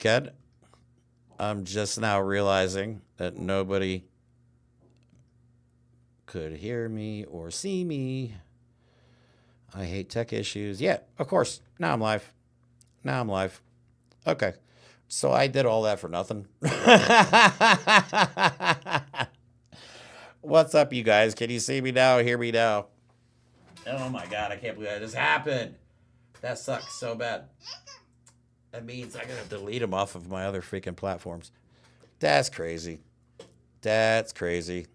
Good. I'm just now realizing that nobody could hear me or see me. I hate tech issues. Yeah, of course. Now I'm live. Now I'm live. Okay. So I did all that for nothing. What's up, you guys? Can you see me now? Hear me now? Oh my God, I can't believe that just happened. That sucks so bad. That means I gotta delete them off of my other freaking platforms. That's crazy. That's crazy.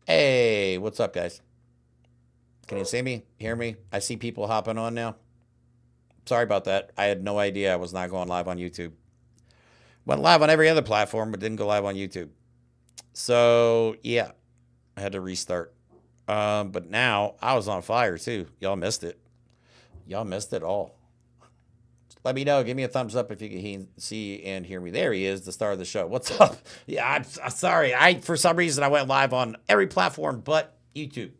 Hey, what's up, guys? Can you see me? Hear me? I see people hopping on now. Sorry about that. I had no idea I was not going live on YouTube. Went live on every other platform, but didn't go live on YouTube. So, yeah, I had to restart. But now I was on fire too. Y'all missed it. Y'all missed it all. Let me know. Give me a thumbs up if you can see and hear me. There he is, the star of the show. What's up? Yeah, I'm sorry. For some reason, I went live on every platform but YouTube.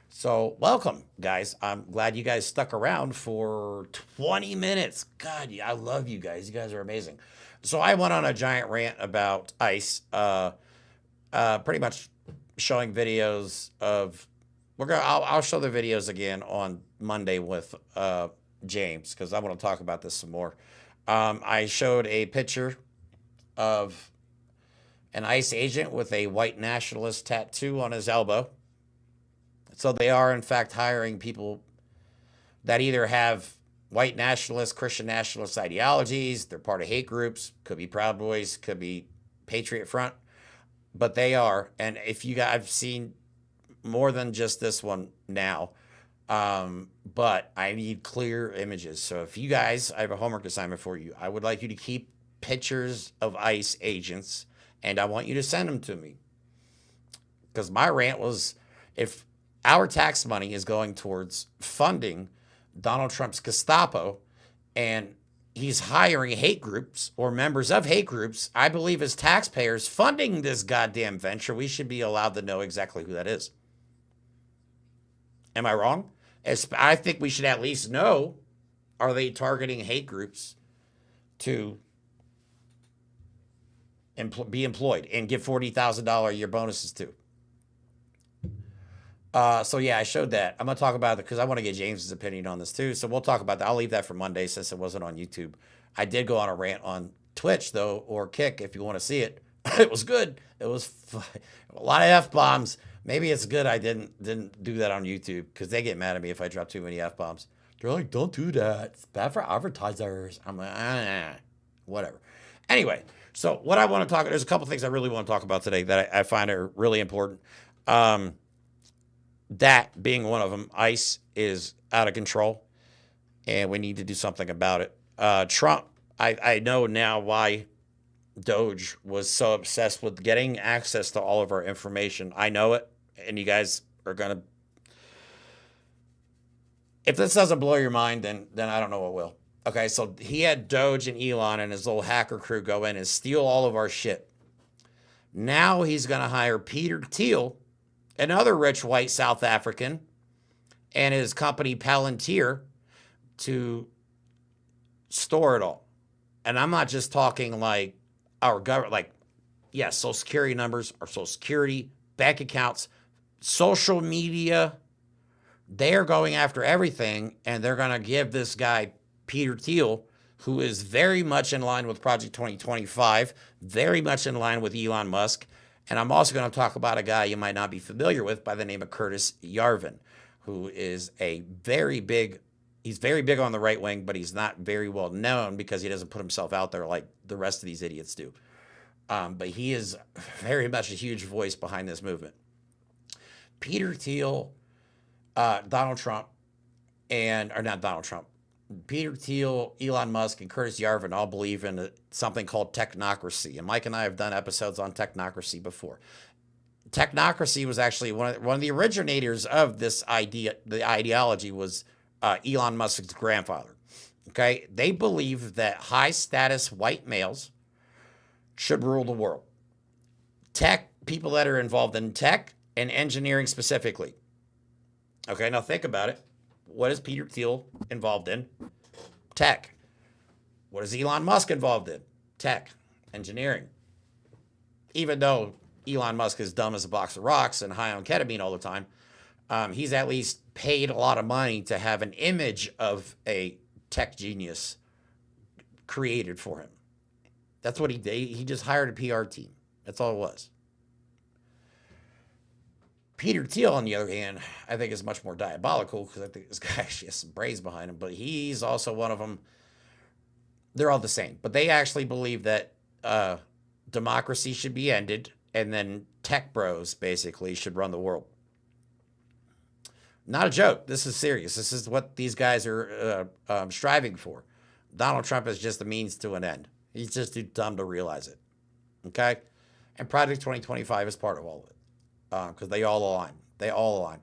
So welcome, guys. I'm glad you guys stuck around for 20 minutes. God, I love you guys. You guys are amazing. So I went on a giant rant about ICE, pretty much showing videos of. I'll show the videos again on Monday with James because I want to talk about this some more. I showed a picture of an ICE agent with a white nationalist tattoo on his elbow. So they are, in fact, hiring people that either have white nationalist, Christian nationalist ideologies, they're part of hate groups, could be Proud Boys, could be Patriot Front, but they are. And if you guys, I've seen more than just this one now, but I need clear images. So if you guys, I have a homework assignment for you. I would like you to keep pictures of ICE agents, and I want you to send them to me. Because my rant was, if our tax money is going towards funding Donald Trump's Gestapo, and he's hiring hate groups or members of hate groups, I believe as taxpayers funding this goddamn venture, we should be allowed to know exactly who that is. Am I wrong? I think we should at least know, are they targeting hate groups to be employed and give $40,000 a year bonuses to? So yeah, I showed that. I'm going to talk about it because I want to get James's opinion on this too. So we'll talk about that. I'll leave that for Monday since it wasn't on YouTube. I did go on a rant on Twitch though, or Kick if you want to see it. It was good. It was a lot of F-bombs. Maybe it's good I didn't do that on YouTube because they get mad at me if I drop too many F-bombs. They're like, don't do that. It's bad for advertisers. I'm like, whatever. Anyway, so what I want to talk, there's a couple things I really want to talk about today that I find are really important. That being one of them. ICE is out of control, and we need to do something about it. Trump, I know now why DOGE was so obsessed with getting access to all of our information. I know it, and you guys are going to... If this doesn't blow your mind, then I don't know what will. Okay, so he had DOGE and Elon and his little hacker crew go in and steal all of our shit. Now he's going to hire Peter Thiel, another rich white South African, and his company Palantir to store it all. And I'm not just talking like our government, like, yes, Social Security numbers, our Social Security, bank accounts, social media. They're going after everything, and they're going to give this guy, Peter Thiel, who is very much in line with Project 2025, very much in line with Elon Musk. And I'm also going to talk about a guy you might not be familiar with by the name of Curtis Yarvin, who is he's very big on the right wing, but he's not very well known because he doesn't put himself out there like the rest of these idiots do. But he is very much a huge voice behind this movement. Peter Thiel, Donald Trump, Peter Thiel, Elon Musk, and Curtis Yarvin all believe in something called technocracy. And Mike and I have done episodes on technocracy before. Technocracy was actually one of the originators of this idea. The ideology was Elon Musk's grandfather. Okay, they believe that high status white males should rule the world. People that are involved in tech and engineering specifically. Okay, now think about it. What is Peter Thiel involved in? Tech. What is Elon Musk involved in? Tech, engineering. Even though Elon Musk is dumb as a box of rocks and high on ketamine all the time, he's at least paid a lot of money to have an image of a tech genius created for him. That's what he did. He just hired a PR team. That's all it was. Peter Thiel, on the other hand, I think is much more diabolical because I think this guy actually has some brains behind him, but he's also one of them. They're all the same, but they actually believe that democracy should be ended and then tech bros basically should run the world. Not a joke. This is serious. This is what these guys are striving for. Donald Trump is just a means to an end. He's just too dumb to realize it. Okay? And Project 2025 is part of all of it. Because they all align. They all align.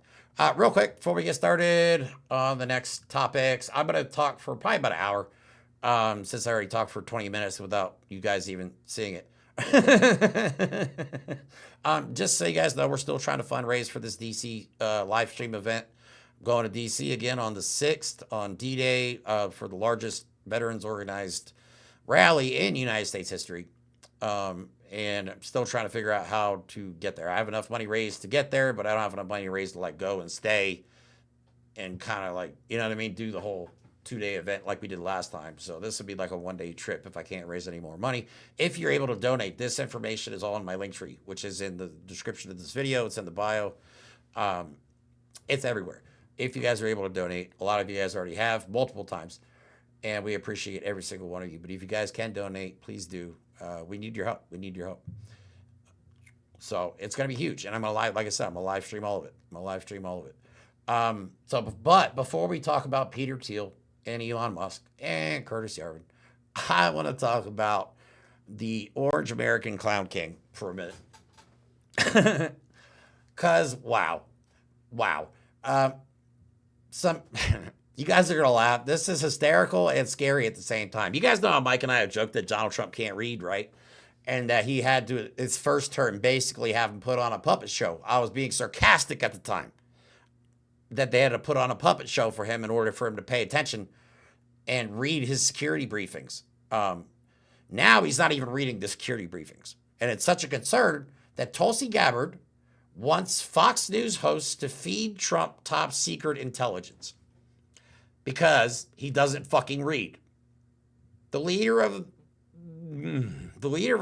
Real quick, before we get started on the next topics, I'm going to talk for probably about an hour, since I already talked for 20 minutes without you guys even seeing it. Just so you guys know, we're still trying to fundraise for this DC live stream event. I'm going to DC again on the 6th on D-Day for the largest veterans organized rally in United States history. And I'm still trying to figure out how to get there. I have enough money raised to get there, but I don't have enough money raised to like go and stay and kind of like, you know what I mean, do the whole 2-day event like we did last time. So this would be like a 1-day trip if I can't raise any more money. If you're able to donate, this information is all in my link tree, which is in the description of this video. It's in the bio. It's everywhere. If you guys are able to donate, a lot of you guys already have multiple times, and we appreciate every single one of you. But if you guys can donate, please do. We need your help. We need your help. So it's going to be huge. And I'm going to live, like I said, I'm going to live stream all of it. I'm going to live stream all of it. But before we talk about Peter Thiel and Elon Musk and Curtis Yarvin, I want to talk about the Orange American Clown King for a minute. Because, wow. You guys are going to laugh. This is hysterical and scary at the same time. You guys know how Mike and I have joked that Donald Trump can't read, right? And that he had to, his first term, basically have him put on a puppet show. I was being sarcastic at the time. That they had to put on a puppet show for him in order for him to pay attention and read his security briefings. Now he's not even reading the security briefings. And it's such a concern that Tulsi Gabbard wants Fox News hosts to feed Trump top secret intelligence. Because he doesn't fucking read. The leader of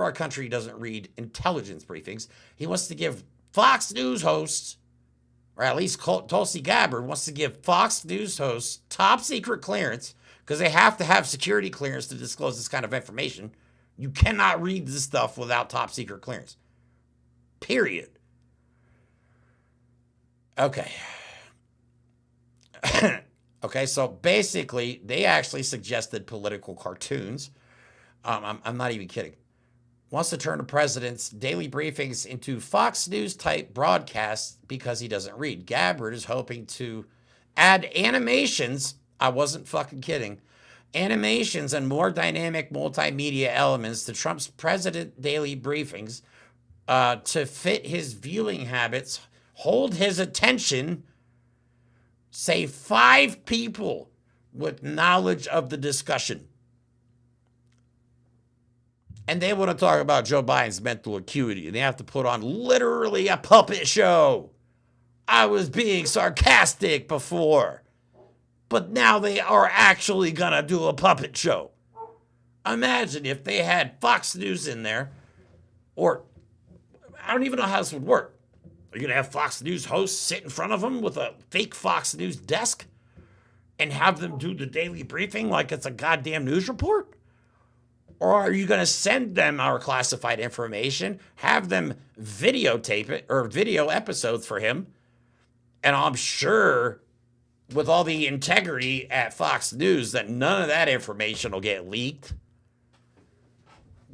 our country doesn't read intelligence briefings. He wants to give Fox News hosts, or at least Tulsi Gabbard wants to give Fox News hosts top secret clearance because they have to have security clearance to disclose this kind of information. You cannot read this stuff without top secret clearance. Period. Okay. Okay, so basically, they actually suggested political cartoons. I'm not even kidding. Wants to turn the president's daily briefings into Fox News-type broadcasts because he doesn't read. Gabbard is hoping to add animations, I wasn't fucking kidding, animations and more dynamic multimedia elements to Trump's president daily briefings to fit his viewing habits, hold his attention. Say 5 people with knowledge of the discussion. And they want to talk about Joe Biden's mental acuity. And they have to put on literally a puppet show. I was being sarcastic before. But now they are actually going to do a puppet show. Imagine if they had Fox News in there. Or, I don't even know how this would work. Are you going to have Fox News hosts sit in front of them with a fake Fox News desk and have them do the daily briefing like it's a goddamn news report? Or are you going to send them our classified information, have them videotape it or video episodes for him? And I'm sure with all the integrity at Fox News that none of that information will get leaked.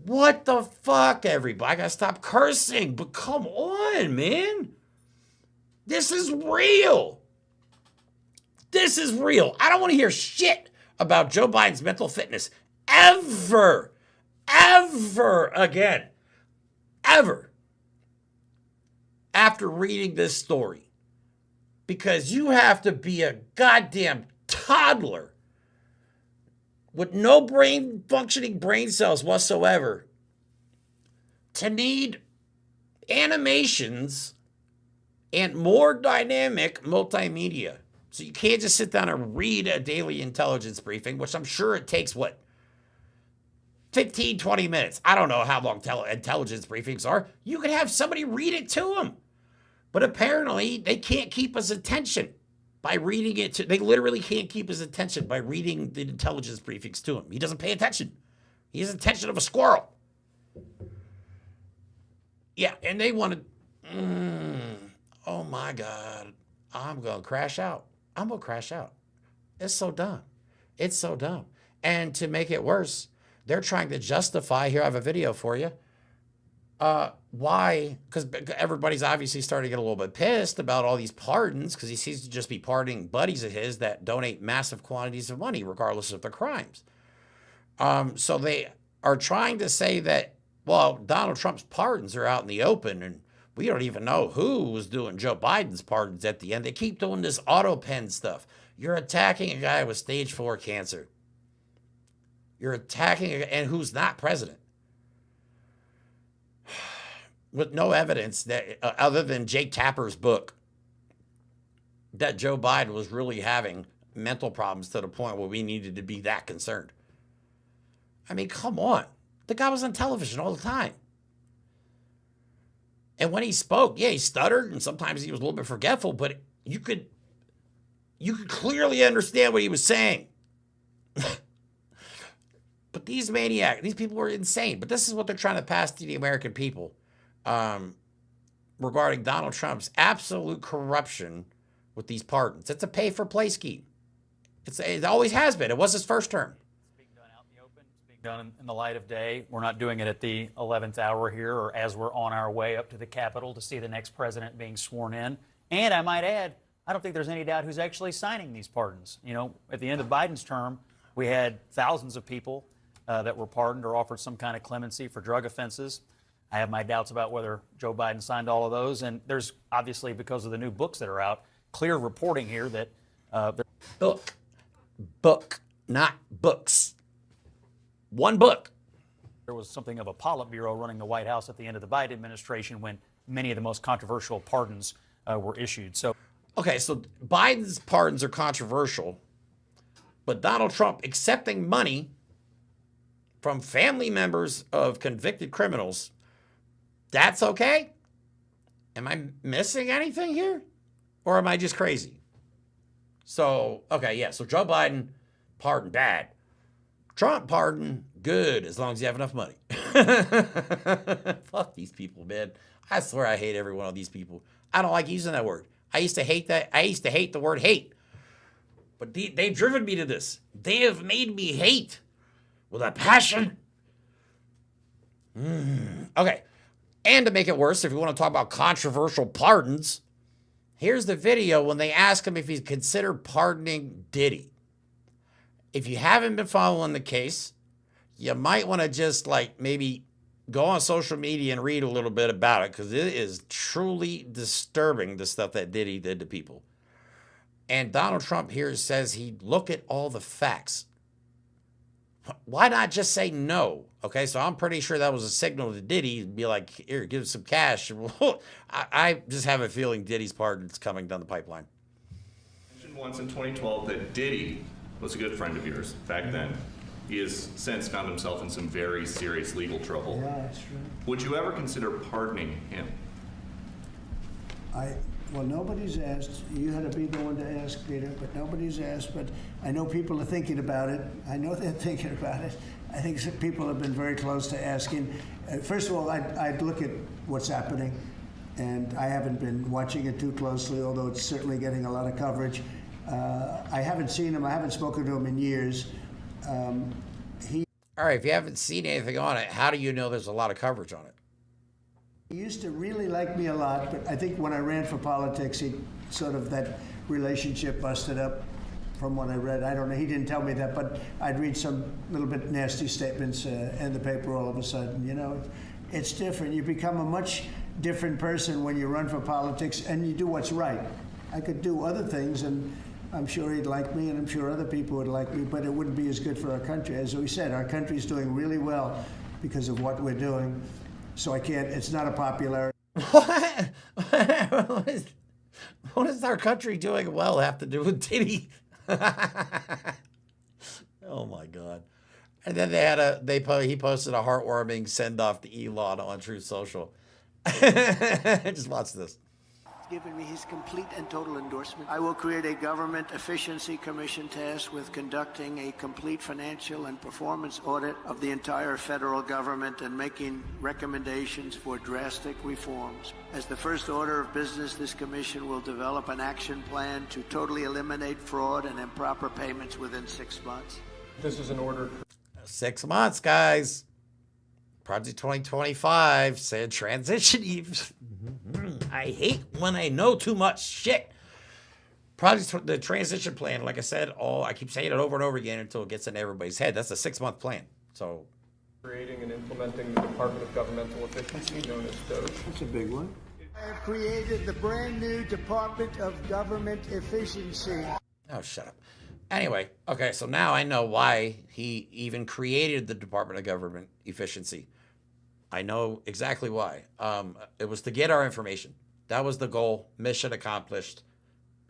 What the fuck, everybody? I gotta stop cursing, but come on, man. This is real. This is real. I don't want to hear shit about Joe Biden's mental fitness ever again. Ever. after reading this story, because you have to be a goddamn toddler with no functioning brain cells whatsoever to need animations and more dynamic multimedia. So you can't just sit down and read a daily intelligence briefing, which I'm sure it takes, 15, 20 minutes. I don't know how long intelligence briefings are. You could have somebody read it to them. But apparently, they can't keep his attention by reading it to. They literally can't keep his attention by reading the intelligence briefings to him. He doesn't pay attention. He has the attention of a squirrel. Yeah, and they want to. Oh my God, I'm gonna crash out. I'm gonna crash out. It's so dumb. It's so dumb. And to make it worse, they're trying to justify. Here, I have a video for you. Why? Because everybody's obviously starting to get a little bit pissed about all these pardons, because he seems to just be pardoning buddies of his that donate massive quantities of money, regardless of their crimes. So they are trying to say that, well, Donald Trump's pardons are out in the open, and we don't even know who was doing Joe Biden's pardons at the end. They keep doing this auto pen stuff. You're attacking a guy with stage 4 cancer. You're attacking and who's not president. With no evidence that, other than Jake Tapper's book, that Joe Biden was really having mental problems to the point where we needed to be that concerned. I mean, come on. The guy was on television all the time. And when he spoke, yeah, he stuttered and sometimes he was a little bit forgetful, but you could clearly understand what he was saying. But these people were insane. But this is what they're trying to pass to the American people. Regarding Donald Trump's absolute corruption with these pardons. It's a pay-for-play scheme. It always has been. It was his first term. It's being done out in the open. It's being done in the light of day. We're not doing it at the 11th hour here or as we're on our way up to the Capitol to see the next president being sworn in. And I might add, I don't think there's any doubt who's actually signing these pardons. You know, at the end of Biden's term, we had thousands of people that were pardoned or offered some kind of clemency for drug offenses. I have my doubts about whether Joe Biden signed all of those. And there's obviously, because of the new books that are out, clear reporting here that... Book, not books. One book. There was something of a Politburo running the White House at the end of the Biden administration when many of the most controversial pardons were issued. Okay, so Biden's pardons are controversial, but Donald Trump accepting money from family members of convicted criminals, that's okay? Am I missing anything here? Or am I just crazy? So, okay, yeah, so Joe Biden, pardon, bad. Trump, pardon, good, as long as you have enough money. Fuck these people, man. I swear I hate every one of these people. I don't like using that word. I used to hate that. I used to hate the word hate. But they've driven me to this. They have made me hate with a passion. Okay. And to make it worse, if you want to talk about controversial pardons, here's the video when they ask him if he's considered pardoning Diddy. If you haven't been following the case, you might want to just maybe go on social media and read a little bit about it, because it is truly disturbing, the stuff that Diddy did to people. And Donald Trump here says he'd look at all the facts. Why not just say no? Okay, so I'm pretty sure that was a signal to Diddy to be like, here, give us some cash. I just have a feeling Diddy's pardon's coming down the pipeline. You mentioned once in 2012 that Diddy was a good friend of yours back then. He has since found himself in some very serious legal trouble. Yeah, that's true. Would you ever consider pardoning him? Well, nobody's asked. You had to be the one to ask, Peter, but nobody's asked. But I know people are thinking about it. I know they're thinking about it. I think some people have been very close to asking. First of all, I'd look at what's happening, and I haven't been watching it too closely, although it's certainly getting a lot of coverage. I haven't seen him. I haven't spoken to him in years. All right, if you haven't seen anything on it, how do you know there's a lot of coverage on it? He used to really like me a lot, but I think when I ran for politics, he sort of, that relationship busted up from what I read. I don't know, he didn't tell me that, but I'd read some little bit nasty statements in the paper all of a sudden. You know, it's different. You become a much different person when you run for politics and you do what's right. I could do other things, and I'm sure he'd like me, and I'm sure other people would like me, but it wouldn't be as good for our country. As we said, our country's doing really well because of what we're doing. So it's not a popularity. What? What does our country doing well have to do with Diddy? Oh my God. And then he posted a heartwarming send off to Elon on Truth Social. Just watch this. Given me his complete and total endorsement. I will create a government efficiency commission tasked with conducting a complete financial and performance audit of the entire federal government and making recommendations for drastic reforms. As the first order of business, this commission will develop an action plan to totally eliminate fraud and improper payments within 6 months. This is an order. 6 months, guys. Project 2025 said transition. I hate when I know too much shit. The transition plan, like I said, I keep saying it over and over again until it gets in everybody's head. That's a 6-month plan. So, Creating and implementing the Department of Governmental Efficiency, known as DOGE. That's a big one. I have created the brand new Department of Government Efficiency. oh, shut up. Anyway, okay, so now I know why he even created the Department of Government Efficiency. I know exactly why. It was to get our information. That was the goal. Mission accomplished.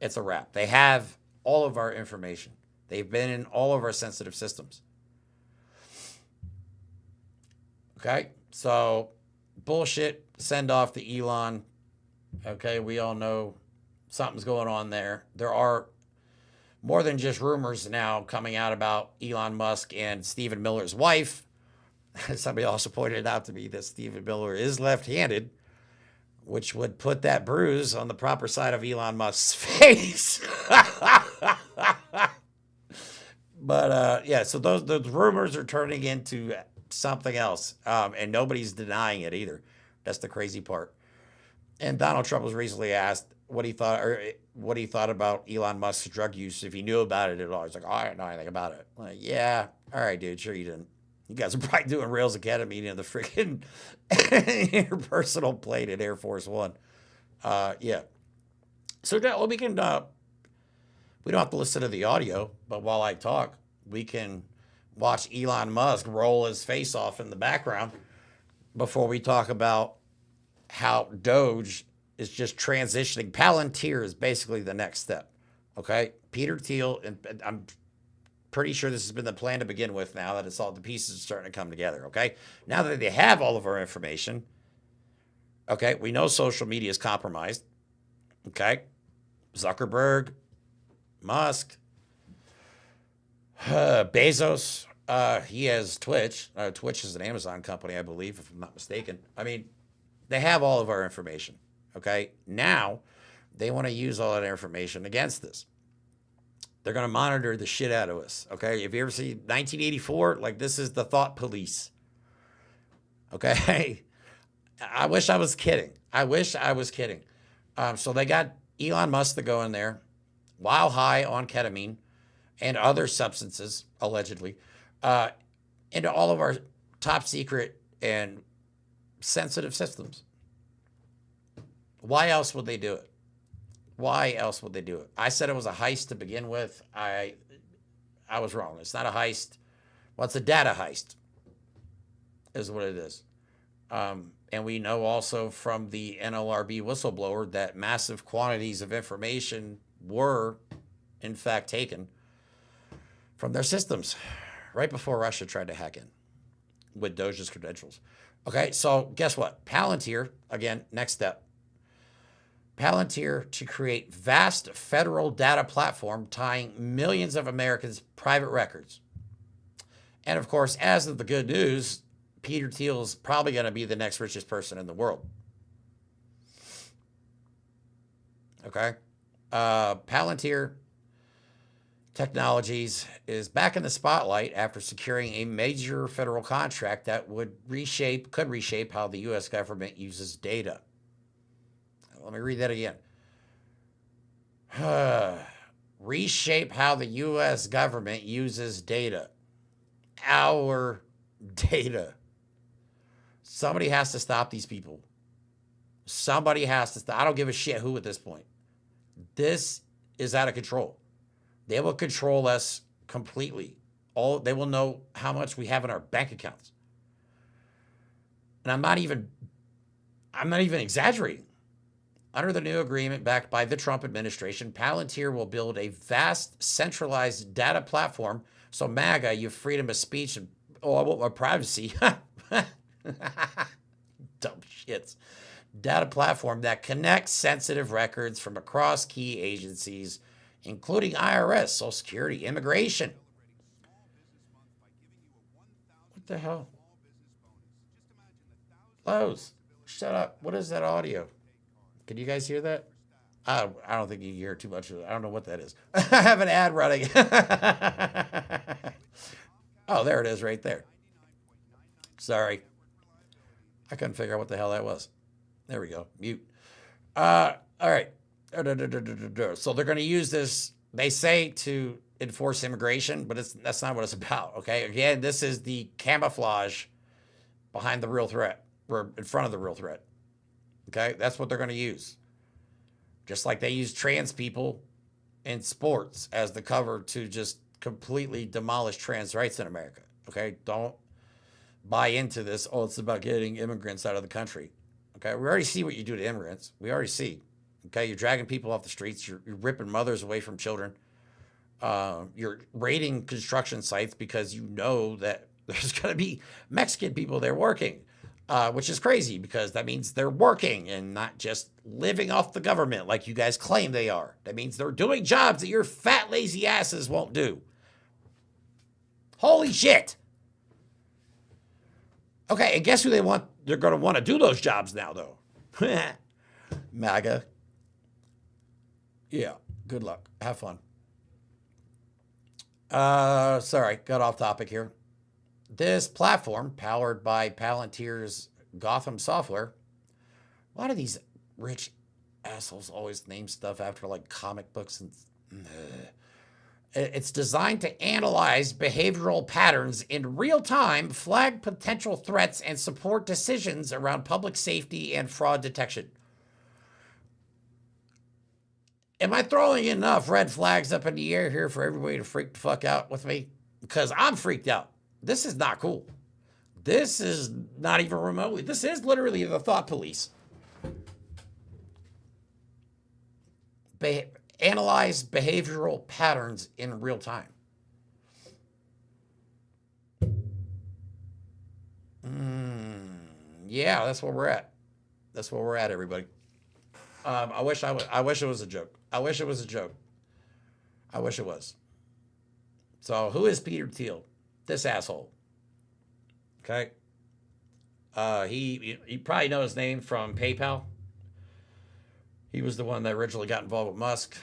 It's a wrap. They have all of our information. They've been in all of our sensitive systems. Okay, so bullshit, send off to Elon. Okay, we all know something's going on there. There are more than just rumors now coming out about Elon Musk and Stephen Miller's wife. Somebody also pointed out to me that Stephen Miller is left-handed, which would put that bruise on the proper side of Elon Musk's face. But yeah, so those rumors are turning into something else, and nobody's denying it either. That's the crazy part. And Donald Trump was recently asked what he thought about Elon Musk's drug use, if he knew about it at all. He's like, oh, I didn't know anything about it. I'm like, yeah, all right, dude, sure you didn't. You guys are probably doing rails of ketamine in the freaking your personal plane at Air Force One. Yeah. So now we can, we don't have to listen to the audio, but while I talk, we can watch Elon Musk roll his face off in the background before we talk about how DOGE is just transitioning. Palantir is basically the next step. Okay. Peter Thiel, and I'm pretty sure this has been the plan to begin with now that it's all the pieces are starting to come together. Okay. Now that they have all of our information, okay, we know social media is compromised. Okay. Zuckerberg, Musk, Bezos, he has Twitch. Twitch is an Amazon company, I believe, if I'm not mistaken. I mean, they have all of our information. Okay. Now they want to use all that information against us. They're going to monitor the shit out of us. Okay. If you ever see 1984, like this is the thought police. Okay. I wish I was kidding. So they got Elon Musk to go in there while high on ketamine and other substances, allegedly, into all of our top secret and sensitive systems. Why else would they do it? I said it was a heist to begin with. I was wrong. It's not a heist. Well, it's a data heist, is what it is. And we know also from the NLRB whistleblower that massive quantities of information were, in fact, taken from their systems right before Russia tried to hack in with DOGE's credentials. Okay, so guess what? Palantir, again, next step. Palantir to create vast federal data platform tying millions of Americans' private records. And of course, as of the good news, Peter Thiel is probably going to be the next richest person in the world. Okay. Palantir Technologies is back in the spotlight after securing a major federal contract that could reshape how the U.S. government uses data. Let me read that again. Reshape how the U.S. government uses data. Our data. Somebody has to stop these people. Somebody has to stop. I don't give a shit who at this point. This is out of control. They will control us completely. They will know how much we have in our bank accounts. And I'm not even exaggerating. Under the new agreement backed by the Trump administration, Palantir will build a vast centralized data platform. So MAGA, you have freedom of speech and I want my privacy. Dumb shits. Data platform that connects sensitive records from across key agencies, including IRS, Social Security, immigration. What the hell? Lowe's, shut up. What is that audio? Can you guys hear that? I don't think you can hear too much of it. I don't know what that is. I have an ad running. Oh, there it is right there. Sorry. I couldn't figure out what the hell that was. There we go. Mute. All right. So they're going to use this, they say, to enforce immigration, but that's not what it's about, okay? Again, this is the camouflage behind the real threat, or in front of the real threat, okay? That's what they're going to use. Just like they use trans people in sports as the cover to just completely demolish trans rights in America, okay? Don't buy into this, oh, it's about getting immigrants out of the country. Okay, we already see what you do to immigrants. We already see. Okay, you're dragging people off the streets. You're ripping mothers away from children. You're raiding construction sites because you know that there's going to be Mexican people there working, which is crazy because that means they're working and not just living off the government like you guys claim they are. That means they're doing jobs that your fat, lazy asses won't do. Holy shit. Okay, and guess who they want? They're going to want to do those jobs now, though. MAGA. Yeah, good luck. Have fun. Sorry, got off topic here. This platform, powered by Palantir's Gotham software. Why do these rich assholes always name stuff after, like, comic books and... It's designed to analyze behavioral patterns in real time, flag potential threats, and support decisions around public safety and fraud detection. Am I throwing enough red flags up in the air here for everybody to freak the fuck out with me? Because I'm freaked out. This is not cool. This is not even remotely. This is literally the thought police. Analyze behavioral patterns in real time. Yeah, that's where we're at. That's where we're at, everybody. I wish it was a joke. I wish it was a joke. I wish it was. So, who is Peter Thiel? This asshole. Okay. You probably know his name from PayPal. He was the one that originally got involved with Musk.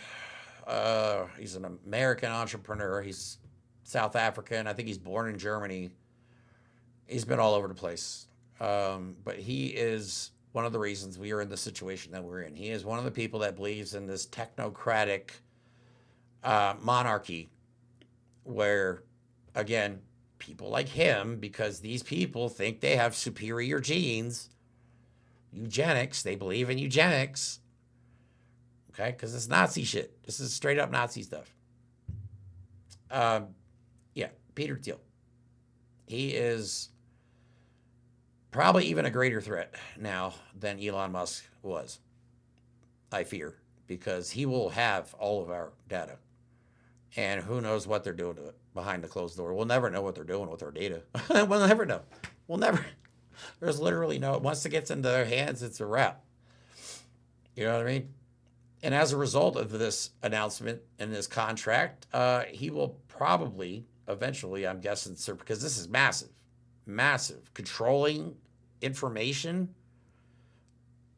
He's an American entrepreneur. He's South African. I think he's born in Germany. He's been all over the place. But he is one of the reasons we are in the situation that we're in. He is one of the people that believes in this technocratic monarchy where, again, people like him, because these people think they have superior genes, eugenics, they believe in eugenics. Okay, because it's Nazi shit. This is straight up Nazi stuff. Yeah, Peter Thiel. He is probably even a greater threat now than Elon Musk was, I fear, because he will have all of our data. And who knows what they're doing to it behind the closed door. We'll never know what they're doing with our data. We'll never know. We'll never. There's literally no, once it gets into their hands, it's a wrap. You know what I mean? And as a result of this announcement and this contract, he will probably, eventually, I'm guessing, because this is massive, massive, controlling information.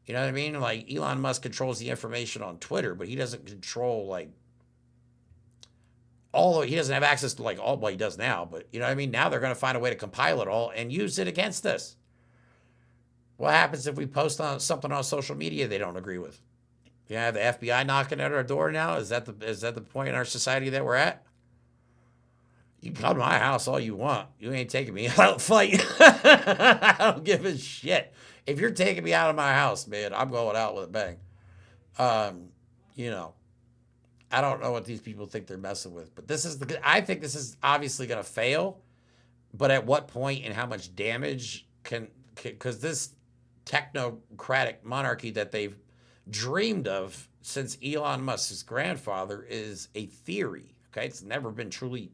You know what I mean? Like, Elon Musk controls the information on Twitter, but he doesn't control, like, he doesn't have access to, like, all what he does now. But, you know what I mean? Now they're going to find a way to compile it all and use it against us. What happens if we post on something on social media they don't agree with? You have the FBI knocking at our door now? Is that the point in our society that we're at? You can come to my house all you want. You ain't taking me out fight. I don't give a shit. if you're taking me out of my house, man, I'm going out with a bang. You know, I don't know what these people think they're messing with, but I think this is obviously going to fail. But at what point and how much damage because this technocratic monarchy that they've dreamed of since Elon Musk's grandfather is a theory. Okay, it's never been truly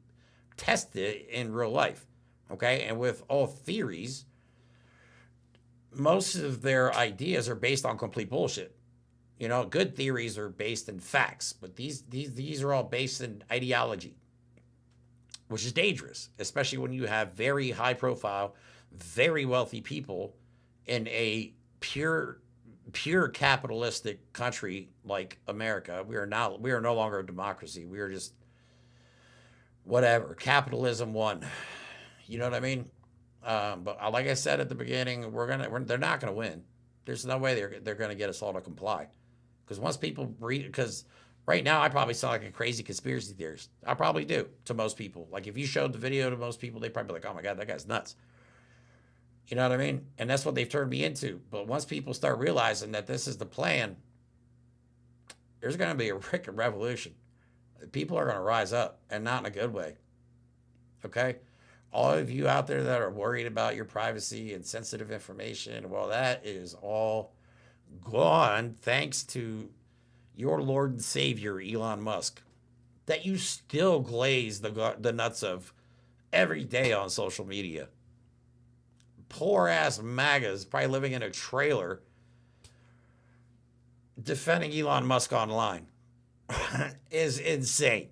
tested in real life. Okay, and with all theories, most of their ideas are based on complete bullshit. You know, good theories are based in facts, but these are all based in ideology, which is dangerous, especially when you have very high profile, very wealthy people in a pure capitalistic country like America. We are no longer a democracy. We are just whatever. Capitalism won. You know what I mean? But like I said at the beginning, they're not gonna win. There's no way they're gonna get us all to comply. Because once people because right now I probably sound like a crazy conspiracy theorist. I probably do to most people. Like if you showed the video to most people, they'd probably be like, "Oh my God, that guy's nuts." You know what I mean? And that's what they've turned me into. But once people start realizing that this is the plan, there's going to be a freaking revolution. People are going to rise up, and not in a good way. Okay? All of you out there that are worried about your privacy and sensitive information, well, that is all gone thanks to your Lord and Savior, Elon Musk, that you still glaze the nuts of every day on social media. Poor ass MAGAs probably living in a trailer defending Elon Musk online is insane.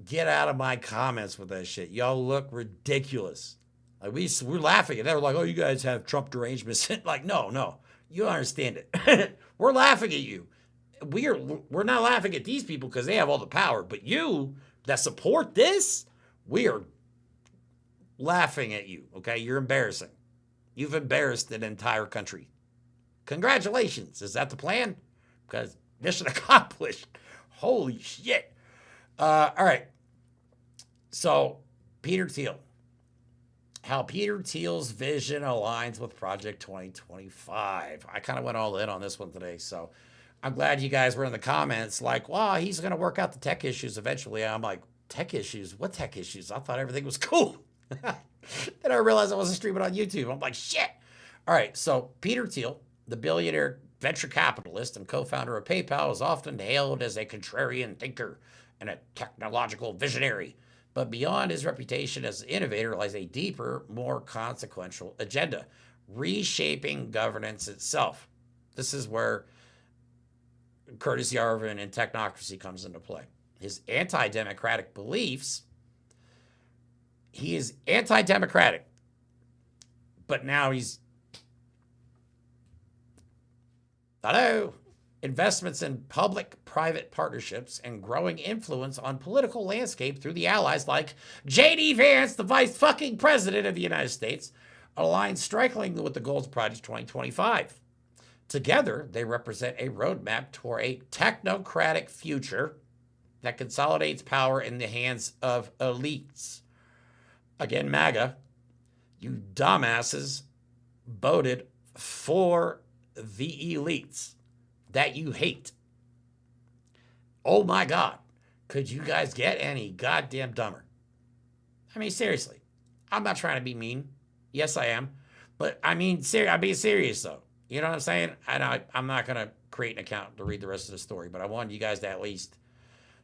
Get out of my comments with that shit. Y'all look ridiculous. Like we're laughing at that. We're like, "Oh, you guys have Trump derangements." Like, no, you don't understand it. We're laughing at you. We're not laughing at these people because they have all the power, but you that support this, we are laughing at you. Okay, you're embarrassing. You've embarrassed an entire country. Congratulations. Is that the plan? Because mission accomplished. Holy shit. All right. So Peter Thiel. How Peter Thiel's vision aligns with Project 2025. I kind of went all in on this one today, so I'm glad you guys were in the comments like, "Wow, he's going to work out the tech issues eventually." I'm like, tech issues? What tech issues? I thought everything was cool. Then I realized I wasn't streaming on YouTube. I'm like, shit. All right, so Peter Thiel, the billionaire venture capitalist and co-founder of PayPal, is often hailed as a contrarian thinker and a technological visionary. But beyond his reputation as an innovator lies a deeper, more consequential agenda, reshaping governance itself. This is where Curtis Yarvin and Technocracy comes into play. His anti-democratic beliefs, he is anti-democratic, but now he's, investments in public-private partnerships and growing influence on political landscape through the allies like J.D. Vance, the vice fucking president of the United States, align strikingly with the goals of Project 2025. Together, they represent a roadmap toward a technocratic future that consolidates power in the hands of elites. Again, MAGA, you dumbasses voted for the elites that you hate. Oh my God, could you guys get any goddamn dumber? I mean, seriously, I'm not trying to be mean. Yes, I am. But I mean, I'm being serious though. You know what I'm saying? I'm not going to create an account to read the rest of the story, but I wanted you guys to at least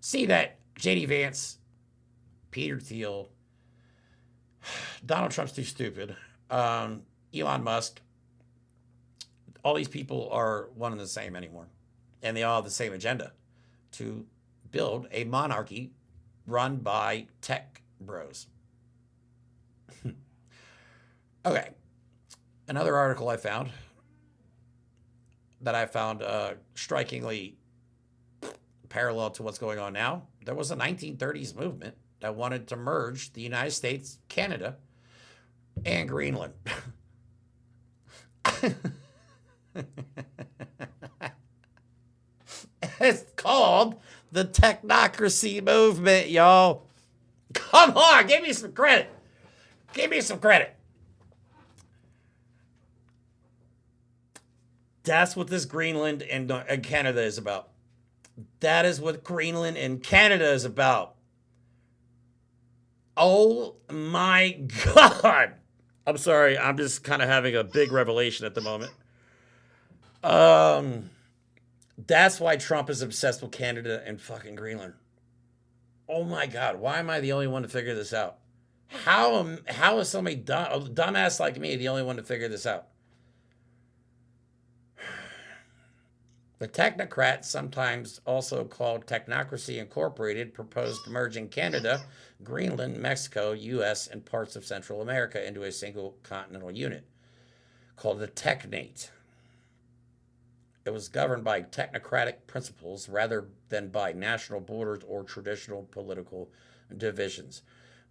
see that J.D. Vance, Peter Thiel, Donald Trump's too stupid, Elon Musk, all these people are one and the same anymore. And they all have the same agenda to build a monarchy run by tech bros. Okay. Another article I found strikingly parallel to what's going on now. There was a 1930s movement that wanted to merge the United States, Canada, and Greenland. It's called the Technocracy movement, y'all. Come on, give me some credit. Give me some credit. That's what this Greenland and Canada is about. That is what Greenland and Canada is about. Oh my God. I'm sorry. I'm just kind of having a big revelation at the moment. That's why Trump is obsessed with Canada and fucking Greenland. Oh my God. Why am I the only one to figure this out? How is somebody dumbass like me the only one to figure this out? The technocrats, sometimes also called Technocracy Incorporated, proposed merging Canada, Greenland, Mexico, U.S., and parts of Central America into a single continental unit called the Technate. It was governed by technocratic principles rather than by national borders or traditional political divisions.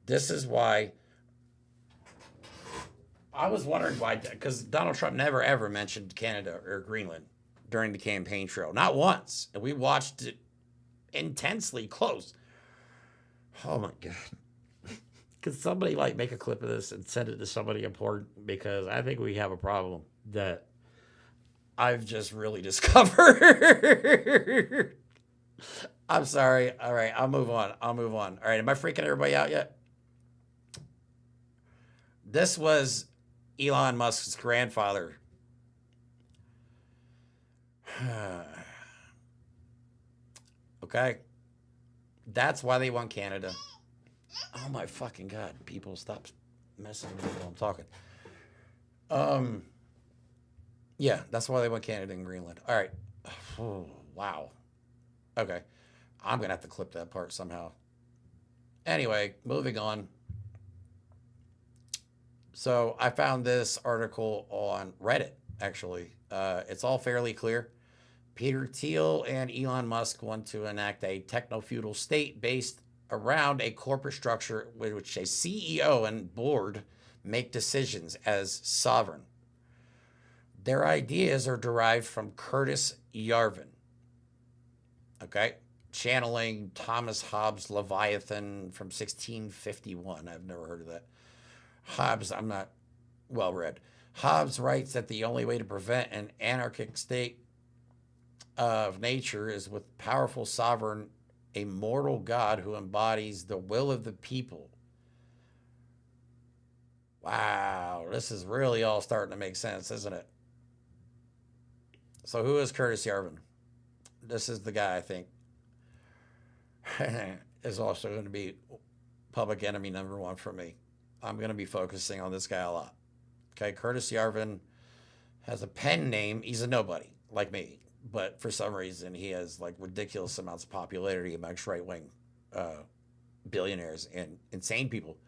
This is why I was wondering why, because Donald Trump never ever mentioned Canada or Greenland during the campaign trail. Not once. And we watched it intensely close. Oh my God. Could somebody like make a clip of this and send it to somebody important? Because I think we have a problem that I've just really discovered. I'm sorry. All right, I'll move on. All right, am I freaking everybody out yet? This was Elon Musk's grandfather. Okay? That's why they want Canada. Oh my fucking God. People, stop messing with me while I'm talking. Yeah, that's why they want Canada and Greenland. All right. Oh, wow. Okay. I'm going to have to clip that part somehow. Anyway, moving on. So I found this article on Reddit, actually. It's all fairly clear. Peter Thiel and Elon Musk want to enact a techno-feudal state based around a corporate structure in which a CEO and board make decisions as sovereign. Their ideas are derived from Curtis Yarvin. Okay? Channeling Thomas Hobbes' Leviathan from 1651. I've never heard of that. Hobbes, I'm not well read. Hobbes writes that the only way to prevent an anarchic state of nature is with powerful sovereign, a mortal God who embodies the will of the people. Wow, this is really all starting to make sense, isn't it? So who is Curtis Yarvin? This is the guy I think is also going to be public enemy number one for me. I'm going to be focusing on this guy a lot. Okay, Curtis Yarvin has a pen name. He's a nobody, like me. But for some reason, he has like ridiculous amounts of popularity amongst right-wing billionaires and insane people.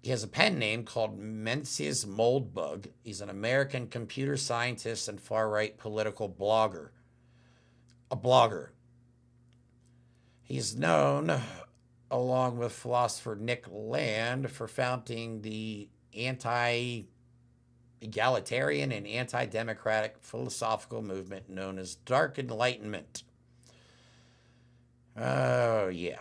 He has a pen name called Mencius Moldbug. He's an American computer scientist and far-right political blogger. A blogger. He's known, along with philosopher Nick Land, for founding the anti-egalitarian and anti-democratic philosophical movement known as Dark Enlightenment. Oh, yeah.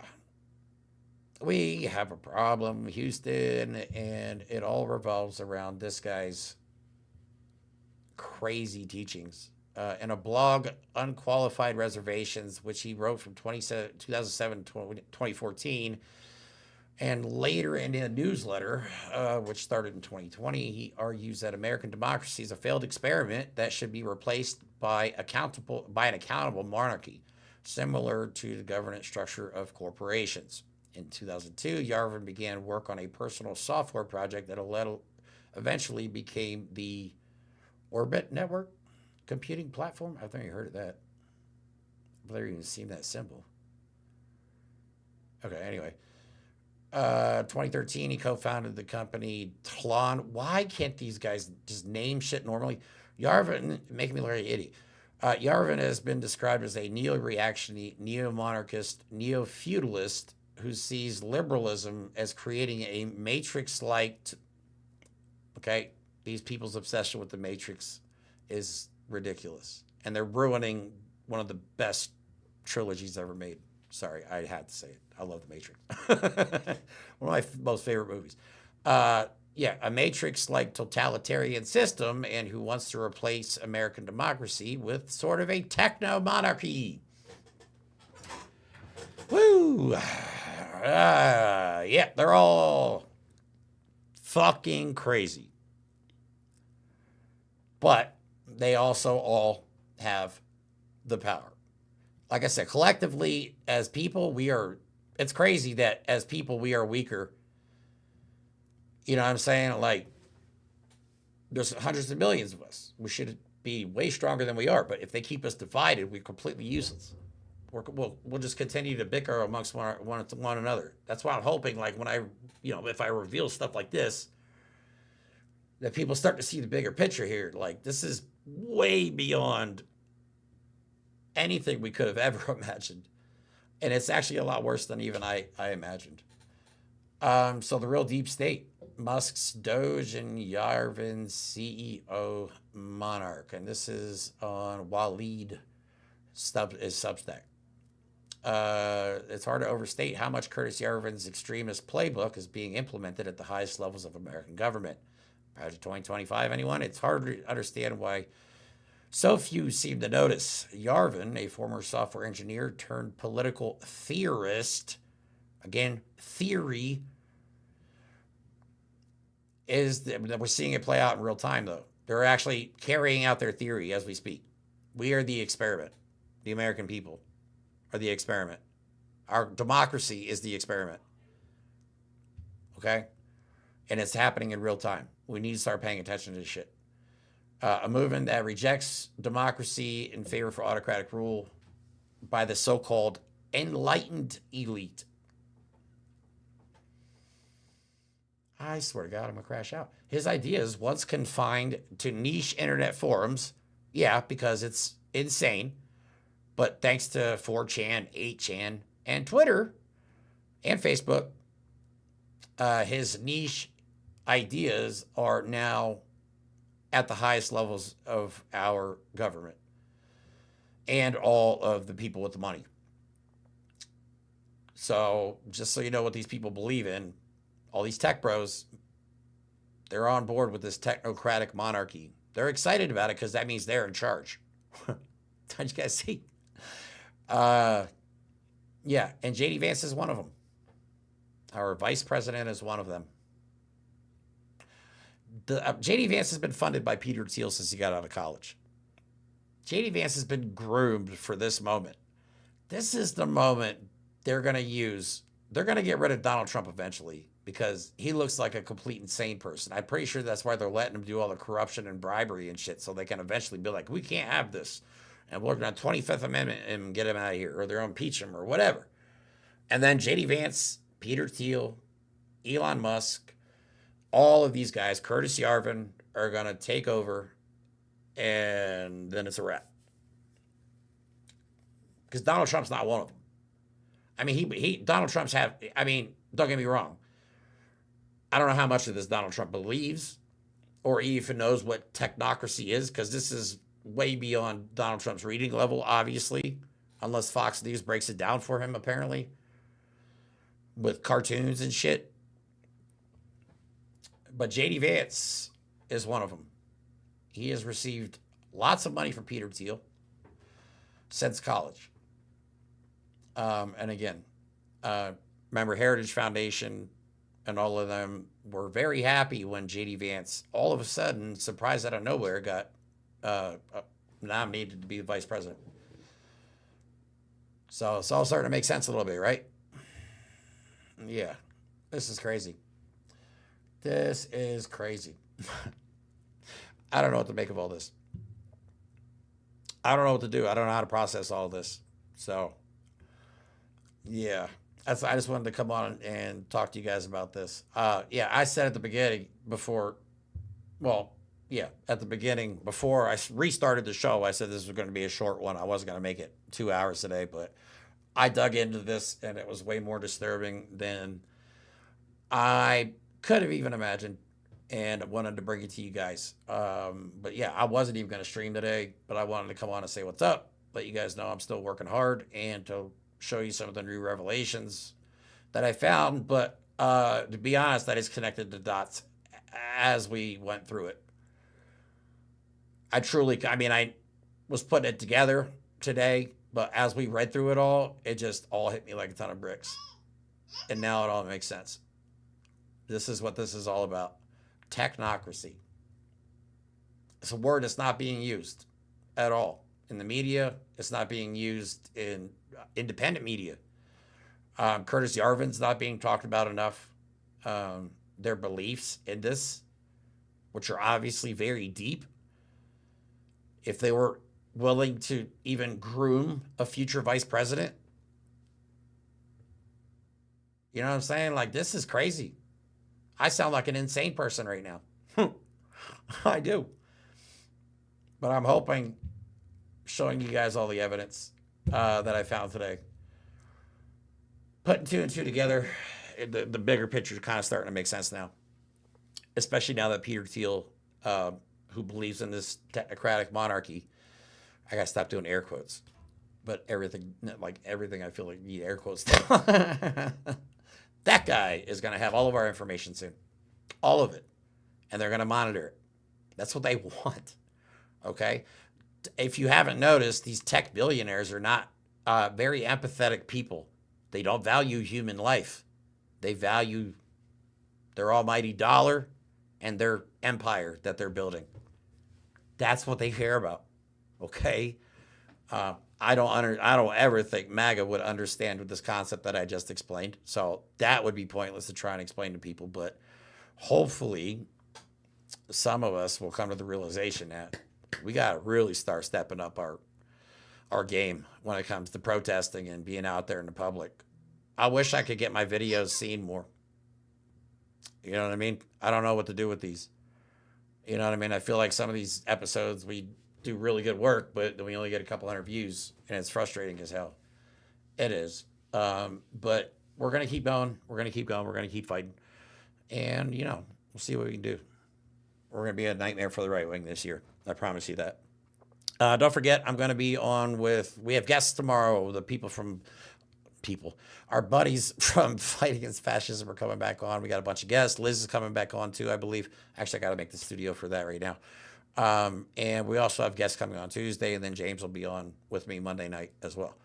We have a problem, Houston, and it all revolves around this guy's crazy teachings. In a blog, Unqualified Reservations, which he wrote from 2007 to 2014, and later in a newsletter, which started in 2020, he argues that American democracy is a failed experiment that should be replaced by an accountable monarchy, similar to the governance structure of corporations. In 2002, Yarvin began work on a personal software project that eventually became the Orbit Network computing platform. I've never heard of that. I've never even seen that symbol. Okay, anyway. 2013, he co-founded the company Tlon. Why can't these guys just name shit normally? Yarvin, making me look like an idiot. Yarvin has been described as a neo-reactionary, neo-monarchist, neo-feudalist who sees liberalism as creating a matrix-like... Okay? These people's obsession with the matrix is ridiculous. And they're ruining one of the best trilogies ever made. Sorry, I had to say it. I love The Matrix. One of my most favorite movies. yeah, a matrix-like totalitarian system, and who wants to replace American democracy with sort of a techno-monarchy. Woo! Yeah, they're all fucking crazy. But they also all have the power. Like I said, collectively, as people, it's crazy that as people, we are weaker. You know what I'm saying? Like, there's hundreds of millions of us. We should be way stronger than we are. But if they keep us divided, we're completely useless. We'll just continue to bicker amongst one another. That's why I'm hoping, like, if I reveal stuff like this, that people start to see the bigger picture here. Like, this is way beyond anything we could have ever imagined. And it's actually a lot worse than even I imagined. So the real deep state, Musk's DOGE and Yarvin's CEO Monarch. And this is on Waleed Substack. It's hard to overstate how much Curtis Yarvin's extremist playbook is being implemented at the highest levels of American government. Prior to 2025, anyone? It's hard to understand why so few seem to notice. Yarvin, a former software engineer turned political theorist, again, theory, we're seeing it play out in real time, though. They're actually carrying out their theory as we speak. We are the experiment. The American people are the experiment. Our democracy is the experiment. Okay? And it's happening in real time. We need to start paying attention to this shit. A movement that rejects democracy in favor for autocratic rule by the so-called enlightened elite. I swear to God, I'm going to crash out. His ideas, once confined to niche internet forums, yeah, because it's insane, but thanks to 4chan, 8chan, and Twitter, and Facebook, his niche ideas are now at the highest levels of our government and all of the people with the money. So just so you know what these people believe in, all these tech bros, they're on board with this technocratic-monarchy. They're excited about it because that means they're in charge. Don't you guys see? Yeah, and J.D. Vance is one of them. Our vice president is one of them. J.D. Vance has been funded by Peter Thiel since he got out of college. J.D. Vance has been groomed for this moment. This is the moment they're going to use. They're going to get rid of Donald Trump eventually because he looks like a complete insane person. I'm pretty sure that's why they're letting him do all the corruption and bribery and shit, so they can eventually be like, we can't have this. And we're going to 25th Amendment and get him out of here, or they'll impeach him, or whatever. And then J.D. Vance, Peter Thiel, Elon Musk, all of these guys, Curtis Yarvin, are going to take over, and then it's a wrap. Because Donald Trump's not one of them. I mean, Donald Trump's don't get me wrong. I don't know how much of this Donald Trump believes or even knows what technocracy is, because this is way beyond Donald Trump's reading level, obviously, unless Fox News breaks it down for him, apparently, with cartoons and shit. But J.D. Vance is one of them. He has received lots of money from Peter Thiel since college. And again, remember Heritage Foundation and all of them were very happy when J.D. Vance, all of a sudden, surprised out of nowhere, got nominated to be the vice president. So it's all starting to make sense a little bit, right? Yeah, this is crazy. This is crazy. I don't know what to make of all this. I don't know what to do. I don't know how to process all this. So, yeah. I just wanted to come on and talk to you guys about this. Yeah, I said at the beginning before I restarted the show, I said this was going to be a short one. I wasn't going to make it 2 hours today, but I dug into this, and it was way more disturbing than I could have even imagined, and I wanted to bring it to you guys. But yeah, I wasn't even going to stream today, but I wanted to come on and say what's up, let you guys know I'm still working hard, and to show you some of the new revelations that I found. But to be honest, I just connected the dots as we went through it. I was putting it together today, but as we read through it all, it just all hit me like a ton of bricks. And now it all makes sense. This is what this is all about. Technocracy. It's a word that's not being used at all in the media. It's not being used in independent media. Curtis Yarvin's not being talked about enough. Their beliefs in this, which are obviously very deep. If they were willing to even groom a future vice president, you know what I'm saying? Like, this is crazy. I sound like an insane person right now. I do. But I'm hoping, showing you guys all the evidence that I found today, putting two and two together, the bigger picture is kind of starting to make sense now. Especially now that Peter Thiel, who believes in this technocratic-monarchy, I gotta stop doing air quotes. But everything I feel like you need air quotes now. That guy is gonna have all of our information soon. All of it. And they're gonna monitor it. That's what they want. Okay? If you haven't noticed, these tech billionaires are not very empathetic people. They don't value human life. They value their almighty dollar and their empire that they're building. That's what they care about. Okay? I don't ever think MAGA would understand with this concept that I just explained. So that would be pointless to try and explain to people. But hopefully, some of us will come to the realization that we got to really start stepping up our game when it comes to protesting and being out there in the public. I wish I could get my videos seen more. You know what I mean? I don't know what to do with these. You know what I mean? I feel like some of these episodes we do really good work, but then we only get a couple hundred views, and it's frustrating as hell. It is. But we're going to keep going. We're going to keep going. We're going to keep fighting. And, you know, we'll see what we can do. We're going to be a nightmare for the right wing this year. I promise you that. Don't forget, I'm going to be on we have guests tomorrow. Our buddies from Fight Against Fascism are coming back on. We got a bunch of guests. Liz is coming back on too, I believe. Actually, I got to make the studio for that right now. And we also have guests coming on Tuesday, and then James will be on with me Monday night as well.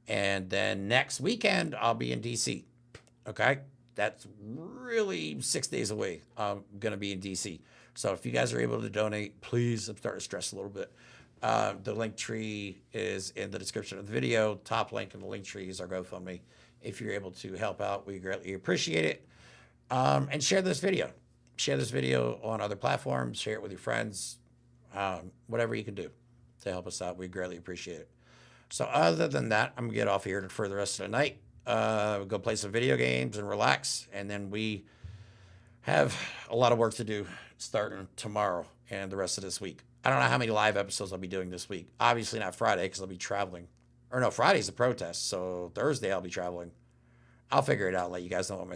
And then next weekend, I'll be in DC. Okay? That's really 6 days away. I'm going to be in DC. So if you guys are able to donate, please, I'm starting to stress a little bit. The link tree is in the description of the video. Top link in the link tree is our GoFundMe. If you're able to help out, we greatly appreciate it. And share this video. Share this video on other platforms. Share it with your friends. Whatever you can do to help us out, we greatly appreciate it. So other than that, I'm going to get off here for the rest of the night. Go play some video games and relax. And then we have a lot of work to do starting tomorrow and the rest of this week. I don't know how many live episodes I'll be doing this week. Obviously not Friday because I'll be traveling. Or no, Friday's the protest. So Thursday I'll be traveling. I'll figure it out and let you guys know what my